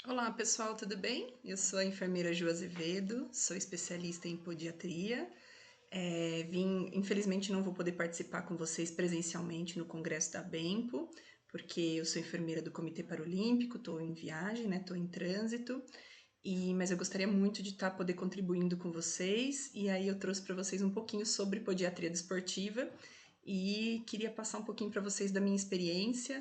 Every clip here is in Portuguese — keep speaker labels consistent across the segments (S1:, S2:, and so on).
S1: Olá pessoal, tudo bem? Eu sou a enfermeira Ju Azevedo, sou especialista em podiatria. Infelizmente não vou poder participar com vocês presencialmente no congresso da Bempo, porque eu sou enfermeira do Comitê Paralímpico, estou em viagem, né? Estou em trânsito, mas eu gostaria muito de poder contribuindo com vocês, e aí eu trouxe para vocês um pouquinho sobre podiatria desportiva e queria passar um pouquinho para vocês da minha experiência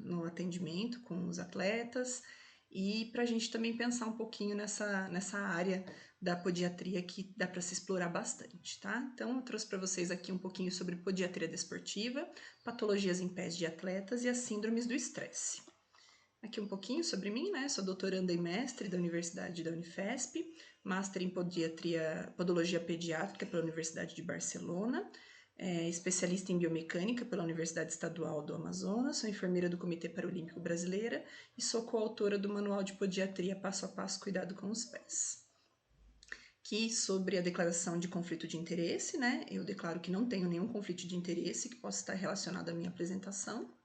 S1: no atendimento com os atletas e para a gente também pensar um pouquinho nessa área da podiatria que dá para se explorar bastante, tá? Então, eu trouxe para vocês aqui um pouquinho sobre podiatria desportiva, patologias em pés de atletas e as síndromes do estresse. Aqui um pouquinho sobre mim, né? Sou doutoranda e mestre da Universidade da Unifesp, master em podologia pediátrica pela Universidade de Barcelona, especialista em biomecânica pela Universidade Estadual do Amazonas, sou enfermeira do Comitê Paralímpico Brasileira e sou coautora do Manual de Podiatria Passo a Passo Cuidado com os Pés. Aqui sobre a declaração de conflito de interesse, né? Eu declaro que não tenho nenhum conflito de interesse que possa estar relacionado à minha apresentação.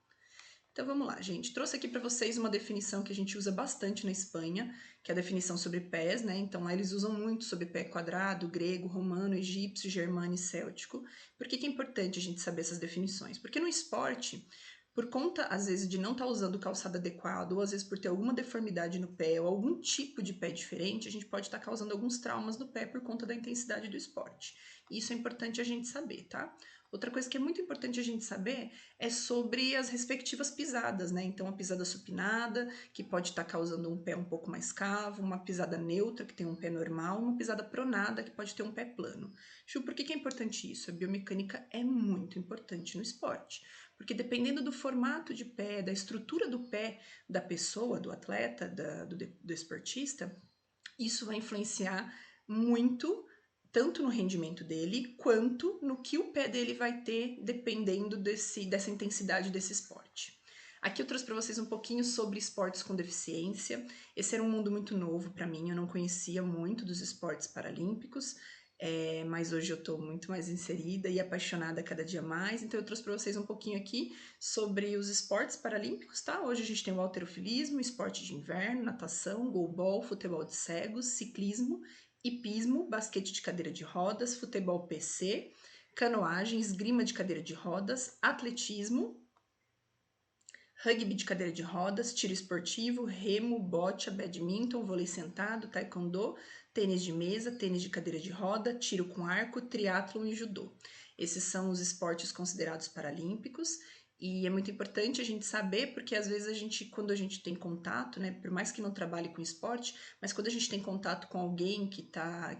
S1: Então vamos lá, gente. Trouxe aqui para vocês uma definição que a gente usa bastante na Espanha, que é a definição sobre pés, né? Então lá eles usam muito sobre pé quadrado, grego, romano, egípcio, germânico e céltico. Por que é importante a gente saber essas definições? Porque no esporte, por conta, às vezes, de não estar usando o calçado adequado, ou às vezes por ter alguma deformidade no pé, ou algum tipo de pé diferente, a gente pode estar causando alguns traumas no pé por conta da intensidade do esporte. E isso é importante a gente saber, tá? Outra coisa que é muito importante a gente saber é sobre as respectivas pisadas, né? Então, a pisada supinada, que pode estar causando um pé um pouco mais cavo, uma pisada neutra, que tem um pé normal, uma pisada pronada, que pode ter um pé plano. Ju, por que é importante isso? A biomecânica é muito importante no esporte, porque dependendo do formato de pé, da estrutura do pé da pessoa, do atleta, do esportista, isso vai influenciar muito tanto no rendimento dele, quanto no que o pé dele vai ter dependendo dessa intensidade desse esporte. Aqui eu trouxe para vocês um pouquinho sobre esportes com deficiência. Esse era um mundo muito novo para mim, eu não conhecia muito dos esportes paralímpicos, mas hoje eu estou muito mais inserida e apaixonada cada dia mais, então eu trouxe para vocês um pouquinho aqui sobre os esportes paralímpicos, tá? Hoje a gente tem o halterofilismo, esporte de inverno, natação, goalball, futebol de cegos, ciclismo, hipismo, basquete de cadeira de rodas, futebol PC, canoagem, esgrima de cadeira de rodas, atletismo, rugby de cadeira de rodas, tiro esportivo, remo, bocha, badminton, vôlei sentado, taekwondo, tênis de mesa, tênis de cadeira de roda, tiro com arco, triatlon e judô. Esses são os esportes considerados paralímpicos e é muito importante a gente saber porque às vezes quando a gente tem contato, né, por mais que não trabalhe com esporte, mas quando a gente tem contato com alguém que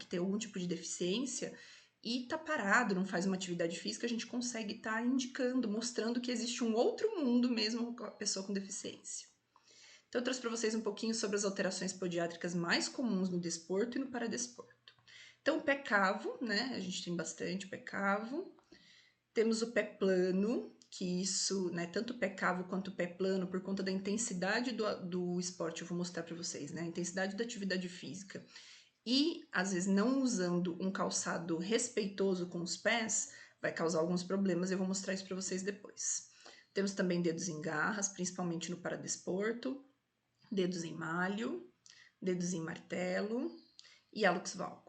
S1: tem algum tipo de deficiência, e tá parado, não faz uma atividade física, a gente consegue estar indicando, mostrando que existe um outro mundo mesmo com a pessoa com deficiência. Então eu trouxe para vocês um pouquinho sobre as alterações podiátricas mais comuns no desporto e no paradesporto. Então o pé cavo, né? A gente tem bastante pé cavo. Temos o pé plano, que isso, né, tanto o pé cavo quanto o pé plano, por conta da intensidade do esporte, eu vou mostrar para vocês, né? A intensidade da atividade física e às vezes não usando um calçado respeitoso com os pés, vai causar alguns problemas, eu vou mostrar isso para vocês depois. Temos também dedos em garras, principalmente no paradesporto, dedos em malho, dedos em martelo e hallux valgo.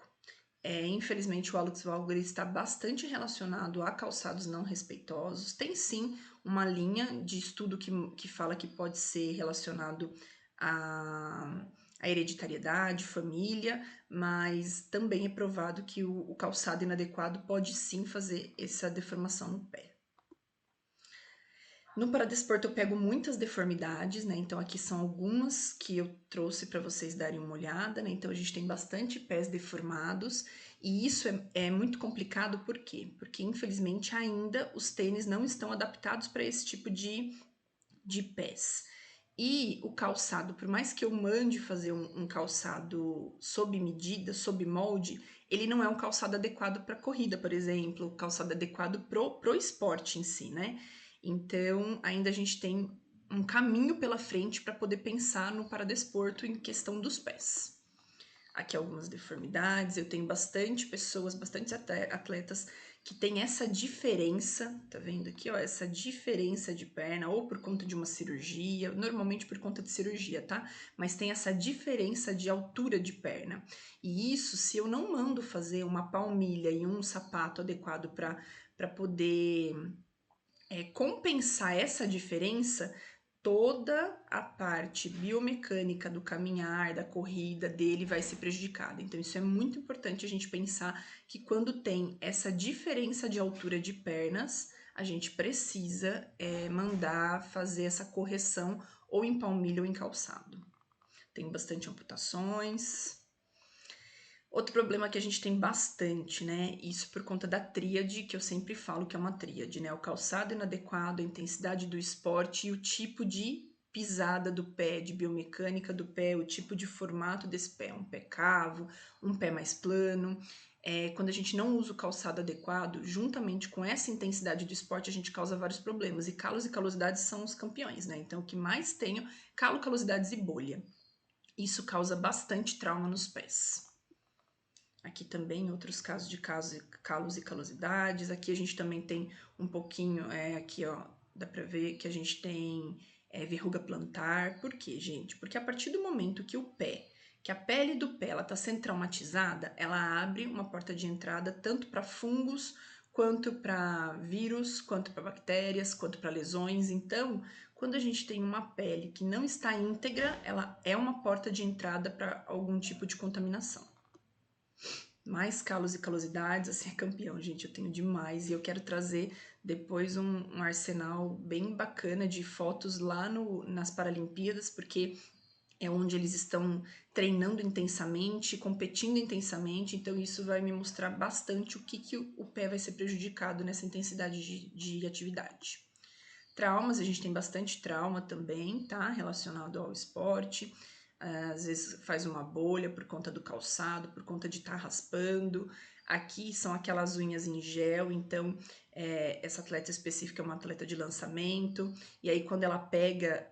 S1: Infelizmente, o hallux valgo está bastante relacionado a calçados não respeitosos. Tem sim uma linha de estudo que fala que pode ser relacionado a hereditariedade, família, mas também é provado que o calçado inadequado pode sim fazer essa deformação no pé. No paradesporto eu pego muitas deformidades, né? Então aqui são algumas que eu trouxe para vocês darem uma olhada, né? Então a gente tem bastante pés deformados e isso é muito complicado, por quê? Porque infelizmente ainda os tênis não estão adaptados para esse tipo de pés. E o calçado, por mais que eu mande fazer um calçado sob medida, sob molde, ele não é um calçado adequado para corrida, por exemplo, calçado adequado pro esporte em si, né? Então, ainda a gente tem um caminho pela frente para poder pensar no paradesporto em questão dos pés. Aqui algumas deformidades, eu tenho bastante pessoas, bastante atletas que tem essa diferença, tá vendo aqui, ó, essa diferença de perna, ou por conta de uma cirurgia, normalmente por conta de cirurgia, tá? Mas tem essa diferença de altura de perna. E isso, se eu não mando fazer uma palmilha e um sapato adequado para poder compensar essa diferença, toda a parte biomecânica do caminhar, da corrida dele vai ser prejudicada. Então, isso é muito importante a gente pensar que quando tem essa diferença de altura de pernas, a gente precisa mandar fazer essa correção ou em palmilha ou em calçado. Tem bastante amputações. Outro problema que a gente tem bastante, né? Isso por conta da tríade, que eu sempre falo que é uma tríade, né? O calçado inadequado, a intensidade do esporte e o tipo de pisada do pé, de biomecânica do pé, o tipo de formato desse pé, um pé cavo, um pé mais plano. Quando a gente não usa o calçado adequado, juntamente com essa intensidade do esporte, a gente causa vários problemas. E calos e calosidades são os campeões, né? Então, o que mais tenho, calo, calosidades e bolha. Isso causa bastante trauma nos pés. Aqui também outros casos de calos e calosidades. Aqui a gente também tem um pouquinho, aqui ó, dá pra ver que a gente tem verruga plantar. Por quê, gente? Porque a partir do momento que a pele do pé ela tá sendo traumatizada, ela abre uma porta de entrada tanto para fungos, quanto para vírus, quanto para bactérias, quanto para lesões. Então, quando a gente tem uma pele que não está íntegra, ela é uma porta de entrada para algum tipo de contaminação. Mais calos e calosidades, assim, é campeão, gente, eu tenho demais, e eu quero trazer depois um arsenal bem bacana de fotos lá nas Paralimpíadas, porque é onde eles estão treinando intensamente, competindo intensamente, então isso vai me mostrar bastante o que o pé vai ser prejudicado nessa intensidade de atividade. Traumas, a gente tem bastante trauma também, tá? Relacionado ao esporte. Às vezes faz uma bolha por conta do calçado, por conta de estar raspando. Aqui são aquelas unhas em gel, então essa atleta específica é uma atleta de lançamento, e aí quando ela pega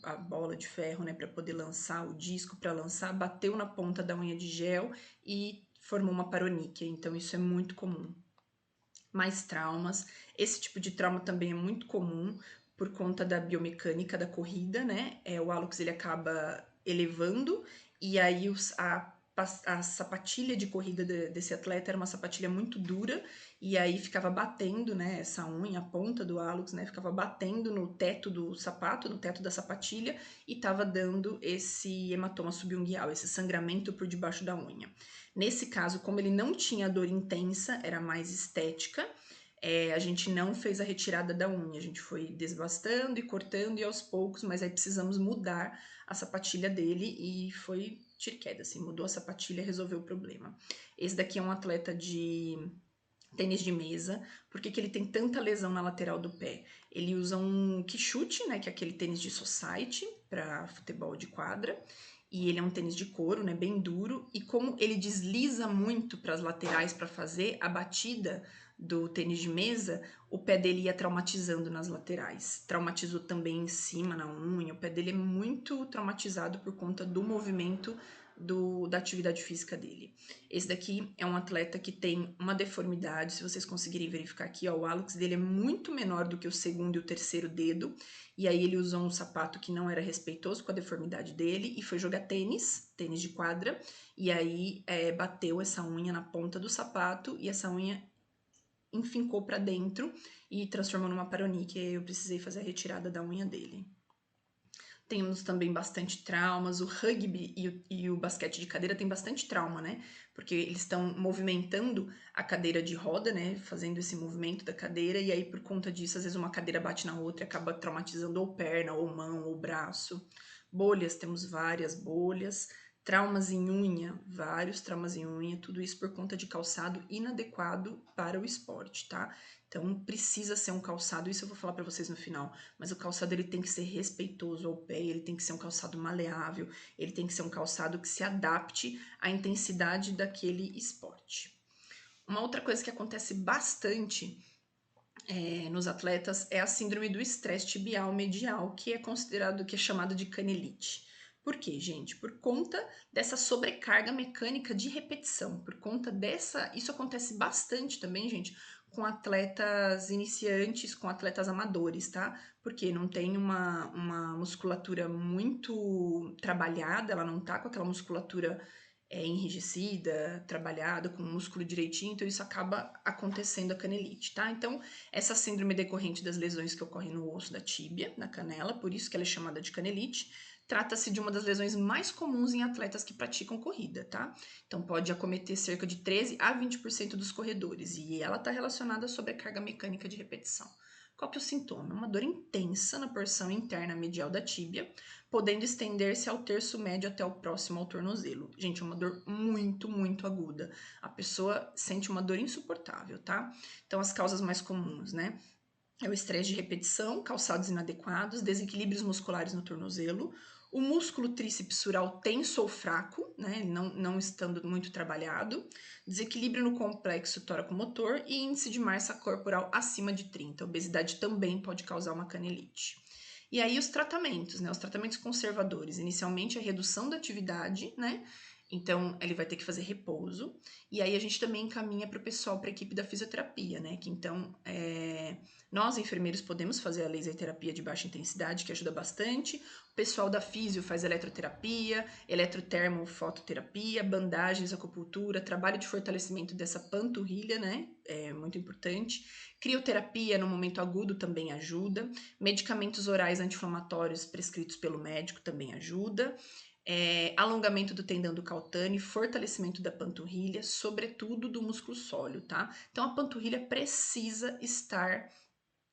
S1: a bola de ferro, né, para poder lançar, o disco para lançar, bateu na ponta da unha de gel e formou uma paroníquea, então isso é muito comum. Mais traumas. Esse tipo de trauma também é muito comum por conta da biomecânica da corrida, né? O hálux ele acaba elevando e aí a sapatilha de corrida desse atleta era uma sapatilha muito dura e aí ficava batendo, né, essa unha, a ponta do hálux, né, ficava batendo no teto do sapato, no teto da sapatilha e tava dando esse hematoma subunguial, esse sangramento por debaixo da unha. Nesse caso, como ele não tinha dor intensa, era mais estética, a gente não fez a retirada da unha, a gente foi desbastando e cortando e aos poucos, mas aí precisamos mudar a sapatilha dele e foi tiro e queda, assim, mudou a sapatilha e resolveu o problema. Esse daqui é um atleta de tênis de mesa. Por que ele tem tanta lesão na lateral do pé? Ele usa um quichute, né, que é aquele tênis de society para futebol de quadra, e ele é um tênis de couro, né, bem duro, e como ele desliza muito para as laterais para fazer a batida do tênis de mesa, o pé dele ia traumatizando nas laterais. Traumatizou também em cima, na unha, o pé dele é muito traumatizado por conta do movimento da atividade física dele. Esse daqui é um atleta que tem uma deformidade, se vocês conseguirem verificar aqui, ó, o hálux dele é muito menor do que o segundo e o terceiro dedo, e aí ele usou um sapato que não era respeitoso com a deformidade dele e foi jogar tênis de quadra, e aí bateu essa unha na ponta do sapato e essa unha enfincou para dentro e transformou numa paroníquea, e eu precisei fazer a retirada da unha dele. Temos também bastante traumas, o rugby e o basquete de cadeira tem bastante trauma, né? Porque eles estão movimentando a cadeira de roda, né? Fazendo esse movimento da cadeira, e aí por conta disso, às vezes uma cadeira bate na outra e acaba traumatizando ou perna, ou mão, ou braço. Bolhas, temos várias bolhas. Traumas em unha, vários traumas em unha, tudo isso por conta de calçado inadequado para o esporte, tá? Então precisa ser um calçado, isso eu vou falar para vocês no final, mas o calçado ele tem que ser respeitoso ao pé, ele tem que ser um calçado maleável, ele tem que ser um calçado que se adapte à intensidade daquele esporte. Uma outra coisa que acontece bastante nos atletas é a síndrome do estresse tibial medial, que é chamado de canelite. Por quê, gente? Por conta dessa sobrecarga mecânica de repetição, por conta dessa... Isso acontece bastante também, gente, com atletas iniciantes, com atletas amadores, tá? Porque não tem uma musculatura muito trabalhada, ela não tá com aquela musculatura enrijecida, trabalhada, com o músculo direitinho, então isso acaba acontecendo a canelite, tá? Então, essa síndrome decorrente das lesões que ocorrem no osso da tíbia, na canela, por isso que ela é chamada de canelite, trata-se de uma das lesões mais comuns em atletas que praticam corrida, tá? Então, pode acometer cerca de 13 a 20% dos corredores, e ela está relacionada à sobrecarga mecânica de repetição. Qual que é o sintoma? Uma dor intensa na porção interna medial da tíbia, podendo estender-se ao terço médio até o próximo ao tornozelo. Gente, é uma dor muito, muito aguda. A pessoa sente uma dor insuportável, tá? Então, as causas mais comuns, né? É o estresse de repetição, calçados inadequados, desequilíbrios musculares no tornozelo, o músculo trícepsural tenso ou fraco, né, não estando muito trabalhado, desequilíbrio no complexo tóraco-motor e índice de massa corporal acima de 30. A obesidade também pode causar uma canelite. E aí os tratamentos, né, os tratamentos conservadores, inicialmente a redução da atividade, né, então ele vai ter que fazer repouso, e aí a gente também encaminha para o pessoal, para a equipe da fisioterapia, né, que então nós, enfermeiros, podemos fazer a laser terapia de baixa intensidade, que ajuda bastante. O pessoal da físio faz eletroterapia, eletrotermofototerapia, bandagens, acupuntura, trabalho de fortalecimento dessa panturrilha, né? É muito importante. Crioterapia no momento agudo também ajuda. Medicamentos orais anti-inflamatórios prescritos pelo médico também ajuda. Alongamento do tendão do calcâneo, fortalecimento da panturrilha, sobretudo do músculo sóleo, tá? Então a panturrilha precisa estar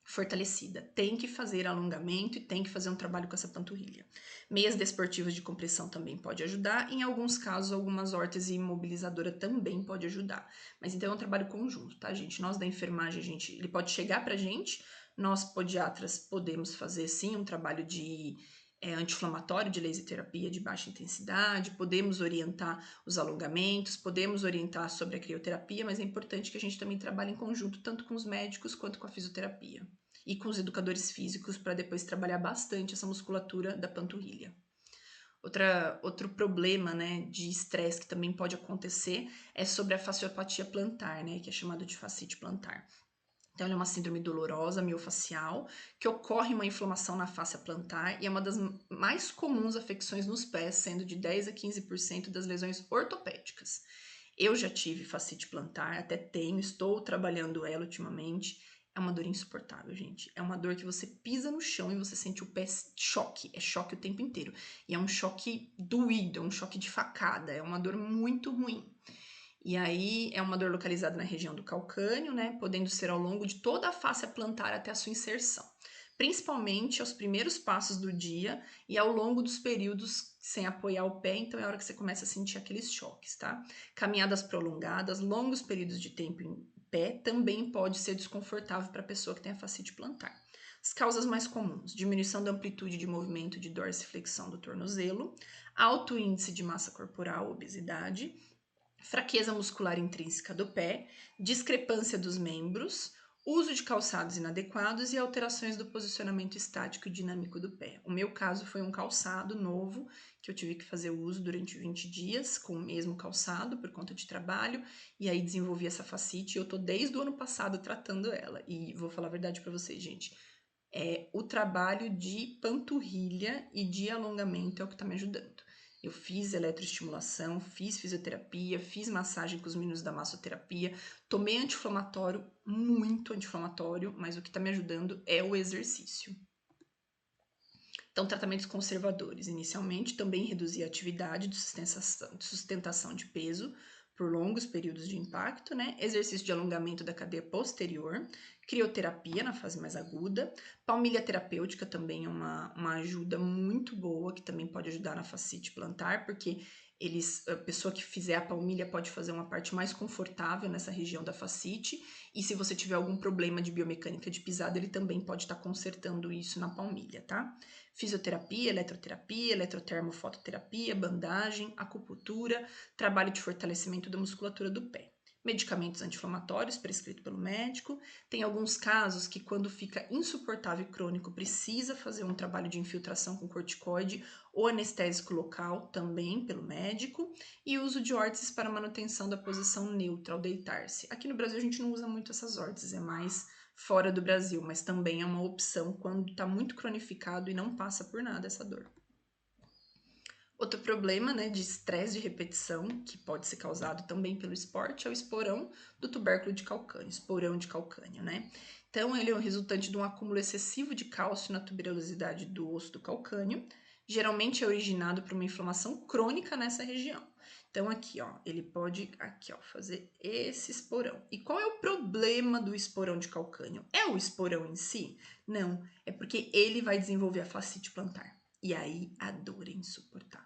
S1: fortalecida. Tem que fazer alongamento e tem que fazer um trabalho com essa panturrilha. Meias desportivas de compressão também pode ajudar. Em alguns casos, algumas órtese imobilizadora também pode ajudar. Mas então é um trabalho conjunto, tá, gente? Nós da enfermagem, ele pode chegar pra gente, nós podiatras podemos fazer sim um trabalho de anti-inflamatório, de laser terapia de baixa intensidade, podemos orientar os alongamentos, podemos orientar sobre a crioterapia, mas é importante que a gente também trabalhe em conjunto, tanto com os médicos quanto com a fisioterapia e com os educadores físicos, para depois trabalhar bastante essa musculatura da panturrilha. Outro problema, né, de estresse que também pode acontecer é sobre a fasciopatia plantar, né, que é chamado de fascite plantar. Então, ela é uma síndrome dolorosa, miofacial, que ocorre uma inflamação na face plantar e é uma das mais comuns afecções nos pés, sendo de 10 a 15% das lesões ortopédicas. Eu já tive fascite plantar, até tenho, estou trabalhando ela ultimamente. É uma dor insuportável, gente. É uma dor que você pisa no chão e você sente o pé choque. É choque o tempo inteiro. E é um choque doído, é um choque de facada. É uma dor muito ruim. E aí é uma dor localizada na região do calcâneo, né, podendo ser ao longo de toda a face plantar até a sua inserção, principalmente aos primeiros passos do dia e ao longo dos períodos sem apoiar o pé, então é a hora que você começa a sentir aqueles choques, tá? Caminhadas prolongadas, longos períodos de tempo em pé também pode ser desconfortável para a pessoa que tem a fascite plantar. As causas mais comuns: diminuição da amplitude de movimento de dorsiflexão do tornozelo, alto índice de massa corporal, obesidade, fraqueza muscular intrínseca do pé, discrepância dos membros, uso de calçados inadequados e alterações do posicionamento estático e dinâmico do pé. O meu caso foi um calçado novo que eu tive que fazer uso durante 20 dias com o mesmo calçado por conta de trabalho e aí desenvolvi essa fascite e eu tô desde o ano passado tratando ela. E vou falar a verdade para vocês, gente. O trabalho de panturrilha e de alongamento é o que tá me ajudando. Eu fiz eletroestimulação, fiz fisioterapia, fiz massagem com os meninos da massoterapia, tomei anti-inflamatório, muito anti-inflamatório, mas o que está me ajudando é o exercício. Então, tratamentos conservadores. Inicialmente, também reduzir a atividade de sustentação de peso por longos períodos de impacto, né? Exercício de alongamento da cadeia posterior, crioterapia na fase mais aguda, palmilha terapêutica também é uma ajuda muito boa, que também pode ajudar na fascite plantar, porque a pessoa que fizer a palmilha pode fazer uma parte mais confortável nessa região da fascite, e se você tiver algum problema de biomecânica de pisada, ele também pode estar consertando isso na palmilha, tá? Fisioterapia, eletroterapia, eletrotermofototerapia, bandagem, acupuntura, trabalho de fortalecimento da musculatura do pé. medicamentos anti-inflamatórios prescritos pelo médico. Tem alguns casos que, quando fica insuportável e crônico, precisa fazer um trabalho de infiltração com corticoide ou anestésico local, também pelo médico, e uso de órteses para manutenção da posição neutra ao deitar-se. Aqui no Brasil a gente não usa muito essas órteses, é mais fora do Brasil, mas também é uma opção quando está muito cronificado e não passa por nada essa dor. Outro problema, né, de estresse de repetição, que pode ser causado também pelo esporte, é o esporão do tubérculo de calcânio, esporão de calcânio, né? Então, ele é o resultante de um acúmulo excessivo de cálcio na tuberosidade do osso do calcânio, geralmente é originado por uma inflamação crônica nessa região. Então, aqui, ó, ele pode, aqui, ó, fazer esse esporão. E qual é o problema do esporão de calcânio? É o esporão em si? Não, é porque ele vai desenvolver a fascite plantar. E aí a dor é insuportável.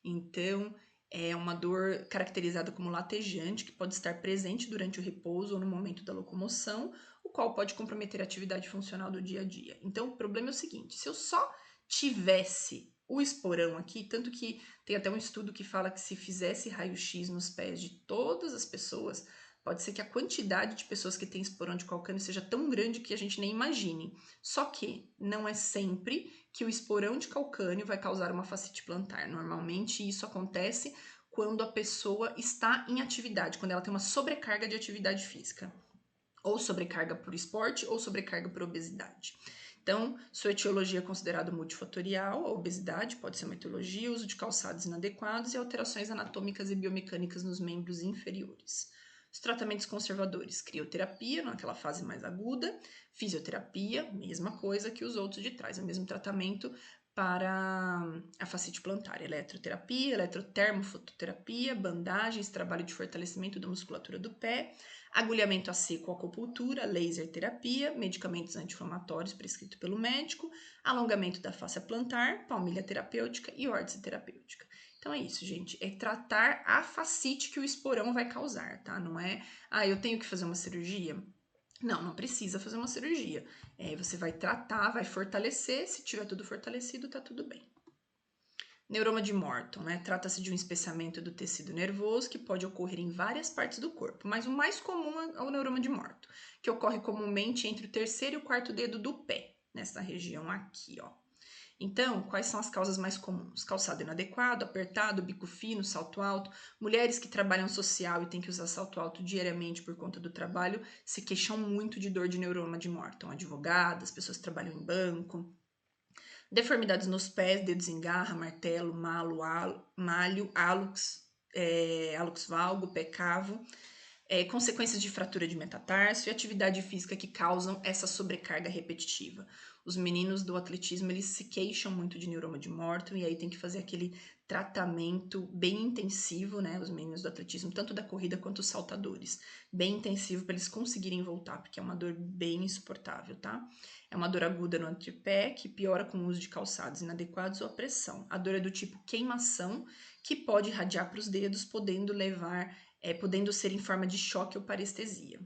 S1: Então, é uma dor caracterizada como latejante, que pode estar presente durante o repouso ou no momento da locomoção, o qual pode comprometer a atividade funcional do dia a dia. Então, o problema é o seguinte: se eu só tivesse o esporão aqui, tanto que tem até um estudo que fala que se fizesse raio-x nos pés de todas as pessoas, pode ser que a quantidade de pessoas que têm esporão de calcânio seja tão grande que a gente nem imagine. Só que não é sempre que o esporão de calcânio vai causar uma fascite plantar. Normalmente isso acontece quando a pessoa está em atividade, quando ela tem uma sobrecarga de atividade física. Ou sobrecarga por esporte ou sobrecarga por obesidade. Então, sua etiologia é considerada multifatorial, a obesidade pode ser uma etiologia, uso de calçados inadequados e alterações anatômicas e biomecânicas nos membros inferiores. Os tratamentos conservadores, crioterapia, naquela fase mais aguda, fisioterapia, mesma coisa que os outros de trás, é o mesmo tratamento para a fascite plantar, eletroterapia, eletrotermofototerapia, bandagens, trabalho de fortalecimento da musculatura do pé, agulhamento a seco, acupuntura, laser terapia, medicamentos anti-inflamatórios prescritos pelo médico, alongamento da face plantar, palmilha terapêutica e órtese terapêutica. Então é isso, gente, é tratar a fascite que o esporão vai causar, tá? Não é, eu tenho que fazer uma cirurgia? Não, não precisa fazer uma cirurgia. Você vai tratar, vai fortalecer, se tiver tudo fortalecido, tá tudo bem. Neuroma de Morton, né? Trata-se de um espessamento do tecido nervoso que pode ocorrer em várias partes do corpo, mas o mais comum é o neuroma de Morton, que ocorre comumente entre o terceiro e o quarto dedo do pé, nessa região aqui, ó. Então, quais são as causas mais comuns? Calçado inadequado, apertado, bico fino, salto alto. Mulheres que trabalham social e têm que usar salto alto diariamente por conta do trabalho se queixam muito de dor de neuroma de Morton. Advogadas, pessoas que trabalham em banco. Deformidades nos pés, dedos em garra, martelo, malho, hálux valgo, pé cavo. Consequências de fratura de metatarso e atividade física que causam essa sobrecarga repetitiva. Os meninos do atletismo, eles se queixam muito de neuroma de Morton e aí tem que fazer aquele tratamento bem intensivo, né? Os meninos do atletismo, tanto da corrida quanto os saltadores. Bem intensivo para eles conseguirem voltar, porque é uma dor bem insuportável, tá? É uma dor aguda no antepé, que piora com o uso de calçados inadequados ou a pressão. A dor é do tipo queimação, que pode irradiar para os dedos, podendo ser em forma de choque ou parestesia.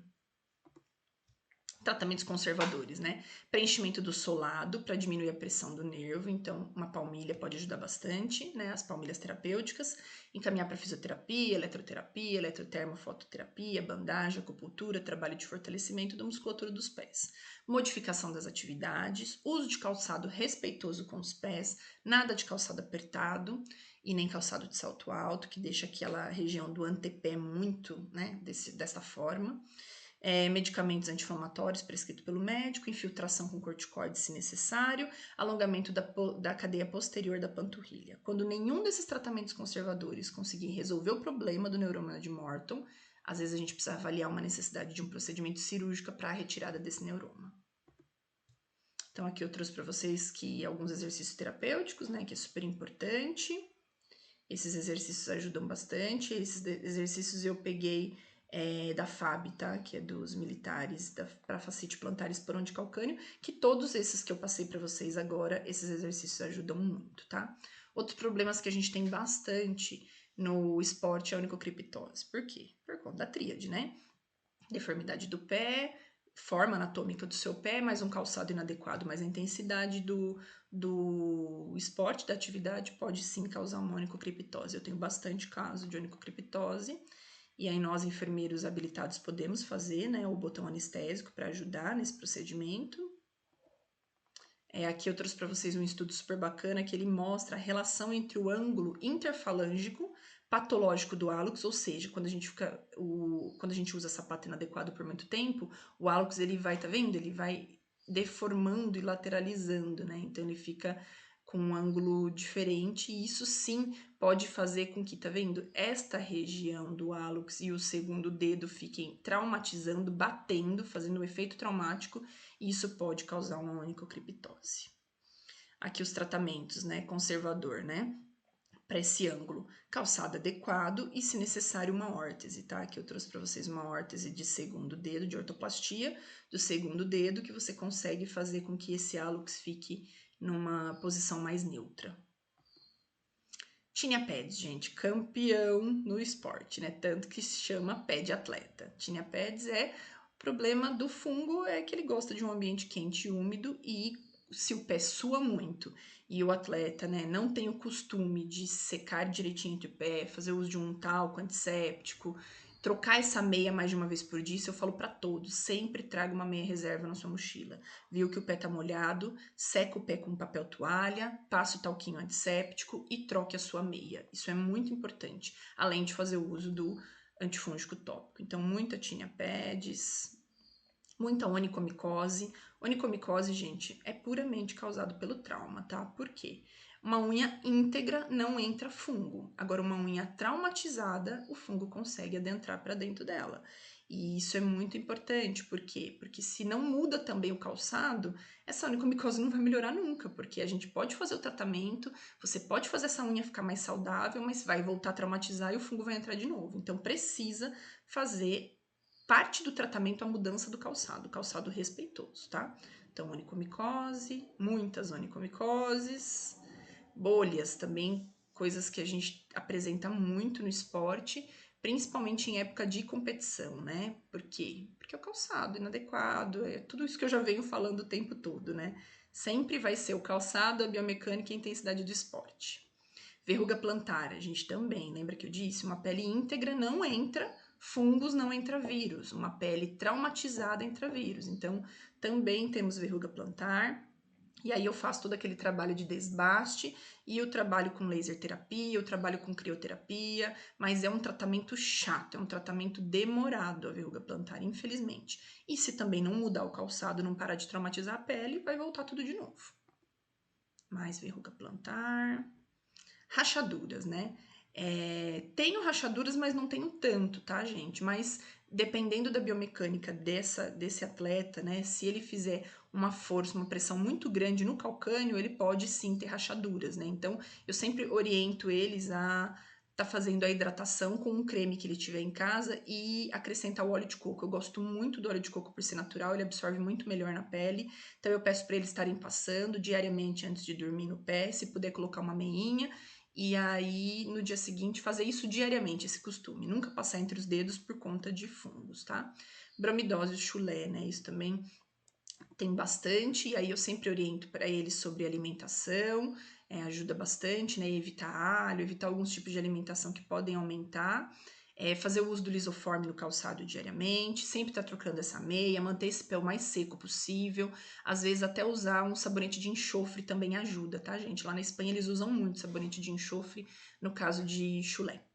S1: Tratamentos conservadores, né? Preenchimento do solado para diminuir a pressão do nervo, então uma palmilha pode ajudar bastante, né? As palmilhas terapêuticas. Encaminhar para fisioterapia, eletroterapia, eletrotermofototerapia, bandagem, acupuntura, trabalho de fortalecimento da musculatura dos pés. Modificação das atividades, uso de calçado respeitoso com os pés, nada de calçado apertado e nem calçado de salto alto, que deixa aquela região do antepé muito, né, dessa forma. Medicamentos anti-inflamatórios prescritos pelo médico, infiltração com corticoide se necessário, alongamento da cadeia posterior da panturrilha. Quando nenhum desses tratamentos conservadores conseguir resolver o problema do neuroma de Morton, às vezes a gente precisa avaliar uma necessidade de um procedimento cirúrgico para a retirada desse neuroma. Então aqui eu trouxe para vocês que alguns exercícios terapêuticos, né, que é super importante. Esses exercícios ajudam bastante. Esses exercícios eu peguei da FAB, tá? Que é dos militares, para fascite plantar e esporão de calcânio, que todos esses que eu passei para vocês agora, esses exercícios ajudam muito, tá? Outros problemas que a gente tem bastante no esporte é a onicocriptose. Por quê? Por conta da tríade, né? Deformidade do pé, forma anatômica do seu pé, mais um calçado inadequado, mais a intensidade do esporte, da atividade, pode sim causar uma onicocriptose. Eu tenho bastante caso de onicocriptose E aí nós, enfermeiros habilitados, podemos fazer, né, o botão anestésico para ajudar nesse procedimento. Aqui eu trouxe para vocês um estudo super bacana que ele mostra a relação entre o ângulo interfalângico patológico do hálux, ou seja, quando a gente usa sapato inadequado por muito tempo, o hálux ele vai, tá vendo? Ele vai deformando e lateralizando, né? Então ele fica com um ângulo diferente e isso sim pode fazer com que, tá vendo? Esta região do hálux e o segundo dedo fiquem traumatizando, batendo, fazendo um efeito traumático e isso pode causar uma onicocriptose. Aqui os tratamentos, né? Conservador, né? Para esse ângulo, calçado adequado e, se necessário, uma órtese, tá? Aqui eu trouxe para vocês uma órtese de segundo dedo, de ortoplastia do segundo dedo, que você consegue fazer com que esse hálux fique numa posição mais neutra. Tinea Peds, gente, campeão no esporte, né? Tanto que se chama pé de atleta. Tinea Peds o problema do fungo é que ele gosta de um ambiente quente e úmido e se o pé sua muito e o atleta, né, não tem o costume de secar direitinho o pé, fazer uso de um talco antisséptico, trocar essa meia mais de uma vez por dia, isso eu falo para todos, sempre traga uma meia reserva na sua mochila. Viu que o pé tá molhado, seca o pé com papel toalha, passa o talquinho antisséptico e troque a sua meia. Isso é muito importante, além de fazer o uso do antifúngico tópico. Então, muita tinea Peds, muita onicomicose. Onicomicose, gente, é puramente causado pelo trauma, tá? Por quê? Uma unha íntegra não entra fungo. Agora, uma unha traumatizada, o fungo consegue adentrar para dentro dela. E isso é muito importante, por quê? Porque se não muda também o calçado, essa onicomicose não vai melhorar nunca, porque a gente pode fazer o tratamento, você pode fazer essa unha ficar mais saudável, mas vai voltar a traumatizar e o fungo vai entrar de novo. Então, precisa fazer parte do tratamento a mudança do calçado respeitoso, tá? Então, onicomicose, muitas onicomicoses, bolhas também, coisas que a gente apresenta muito no esporte, principalmente em época de competição, né? Por quê? Porque o calçado inadequado, é tudo isso que eu já venho falando o tempo todo, né? Sempre vai ser o calçado, a biomecânica e a intensidade do esporte. Verruga plantar, a gente também, lembra que eu disse? Uma pele íntegra não entra fungos, não entra vírus. Uma pele traumatizada entra vírus. Então, também temos verruga plantar. E aí eu faço todo aquele trabalho de desbaste e o trabalho com laser terapia, o trabalho com crioterapia, mas é um tratamento chato, é um tratamento demorado a verruga plantar, infelizmente. E se também não mudar o calçado, não parar de traumatizar a pele, vai voltar tudo de novo. Mais verruga plantar. Rachaduras, né? Tenho rachaduras, mas não tenho tanto, tá, gente? Mas dependendo da biomecânica desse atleta, né? Se ele fizer uma força, uma pressão muito grande no calcânio, ele pode sim ter rachaduras, né? Então, eu sempre oriento eles a tá fazendo a hidratação com um creme que ele tiver em casa e acrescentar o óleo de coco. Eu gosto muito do óleo de coco por ser natural, ele absorve muito melhor na pele. Então, eu peço para eles estarem passando diariamente antes de dormir no pé, se puder colocar uma meinha e aí, no dia seguinte, fazer isso diariamente, esse costume. Nunca passar entre os dedos por conta de fungos, tá? Bromidose, chulé, né? Isso também tem bastante. E aí, eu sempre oriento para eles sobre alimentação. Ajuda bastante, né? Evitar alho, evitar alguns tipos de alimentação que podem aumentar. Fazer o uso do lisoforme no calçado diariamente, sempre estar trocando essa meia, manter esse pé o mais seco possível, às vezes até usar um sabonete de enxofre também ajuda, tá, gente? Lá na Espanha eles usam muito sabonete de enxofre no caso de chulé.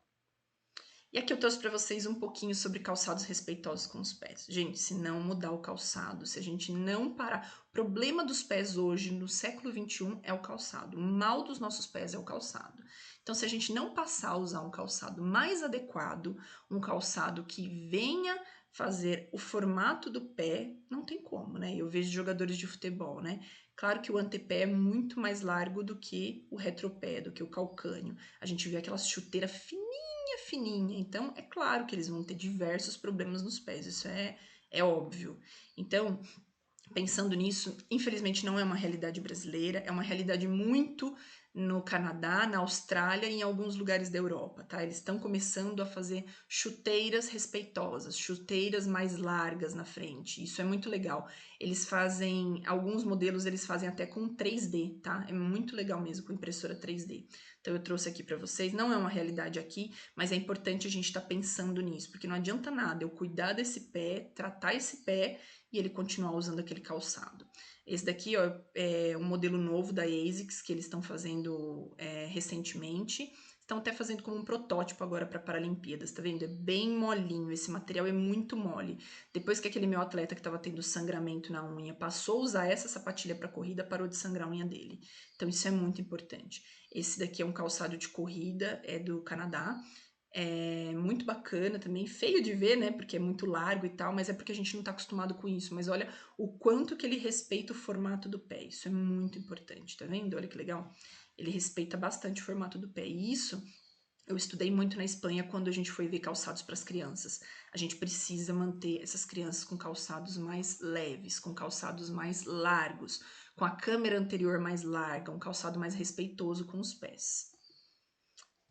S1: E aqui eu trouxe para vocês um pouquinho sobre calçados respeitosos com os pés. Gente, se não mudar o calçado, se a gente não parar... O problema dos pés hoje, no século XXI, é o calçado. O mal dos nossos pés é o calçado. Então, se a gente não passar a usar um calçado mais adequado, um calçado que venha fazer o formato do pé, não tem como, né? Eu vejo jogadores de futebol, né? Claro que o antepé é muito mais largo do que o retropé, do que o calcânio. A gente vê aquelas chuteiras fininha, então é claro que eles vão ter diversos problemas nos pés, isso é óbvio. Então, pensando nisso, infelizmente não é uma realidade brasileira, é uma realidade muito no Canadá, na Austrália e em alguns lugares da Europa, tá? Eles estão começando a fazer chuteiras respeitosas, chuteiras mais largas na frente. Isso é muito legal. Eles fazem, alguns modelos eles fazem até com 3D, tá? É muito legal mesmo com impressora 3D. Então eu trouxe aqui para vocês, não é uma realidade aqui, mas é importante a gente estar pensando nisso, porque não adianta nada eu cuidar desse pé, tratar esse pé e ele continuar usando aquele calçado. Esse daqui ó, é um modelo novo da ASICS que eles estão fazendo recentemente. Estão até fazendo como um protótipo agora para Paralimpíadas, tá vendo? É bem molinho, esse material é muito mole. Depois que aquele meu atleta que estava tendo sangramento na unha passou a usar essa sapatilha para corrida, parou de sangrar a unha dele. Então isso é muito importante. Esse daqui é um calçado de corrida, é do Canadá. É muito bacana também, feio de ver, né? Porque é muito largo e tal, mas é porque a gente não tá acostumado com isso. Mas olha o quanto que ele respeita o formato do pé. Isso é muito importante, tá vendo? Olha que legal. Ele respeita bastante o formato do pé. E isso eu estudei muito na Espanha quando a gente foi ver calçados para as crianças. A gente precisa manter essas crianças com calçados mais leves, com calçados mais largos, com a câmera anterior mais larga, um calçado mais respeitoso com os pés.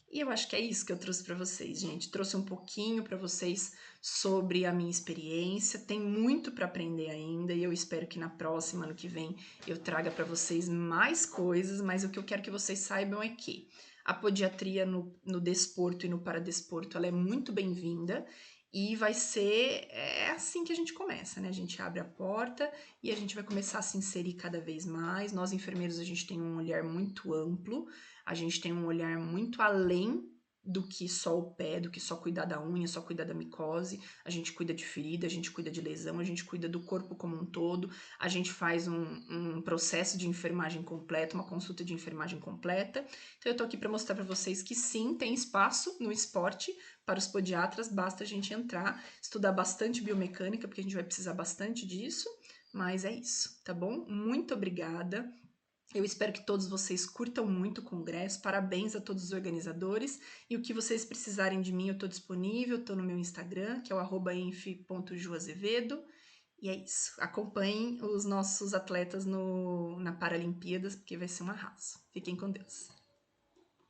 S1: E eu acho que é isso que eu trouxe para vocês, gente. Trouxe um pouquinho para vocês sobre a minha experiência. Tem muito para aprender ainda e eu espero que na próxima, ano que vem, eu traga para vocês mais coisas. Mas o que eu quero que vocês saibam é que a podiatria no desporto e no paradesporto ela é muito bem-vinda. E vai ser assim que a gente começa, né? A gente abre a porta e a gente vai começar a se inserir cada vez mais. Nós, enfermeiros, a gente tem um olhar muito amplo, a gente tem um olhar muito além do que só o pé, do que só cuidar da unha, só cuidar da micose. A gente cuida de ferida, a gente cuida de lesão, a gente cuida do corpo como um todo. A gente faz um processo de enfermagem completa, uma consulta de enfermagem completa. Então eu tô aqui para mostrar para vocês que sim, tem espaço no esporte para os podiatras, basta a gente entrar, estudar bastante biomecânica, porque a gente vai precisar bastante disso. Mas é isso, tá bom? Muito obrigada. Eu espero que todos vocês curtam muito o congresso. Parabéns a todos os organizadores. E o que vocês precisarem de mim, eu estou disponível. Estou no meu Instagram, que é o @enf.juazevedo. E é isso. Acompanhem os nossos atletas na Paralimpíadas, porque vai ser um arraso. Fiquem com Deus.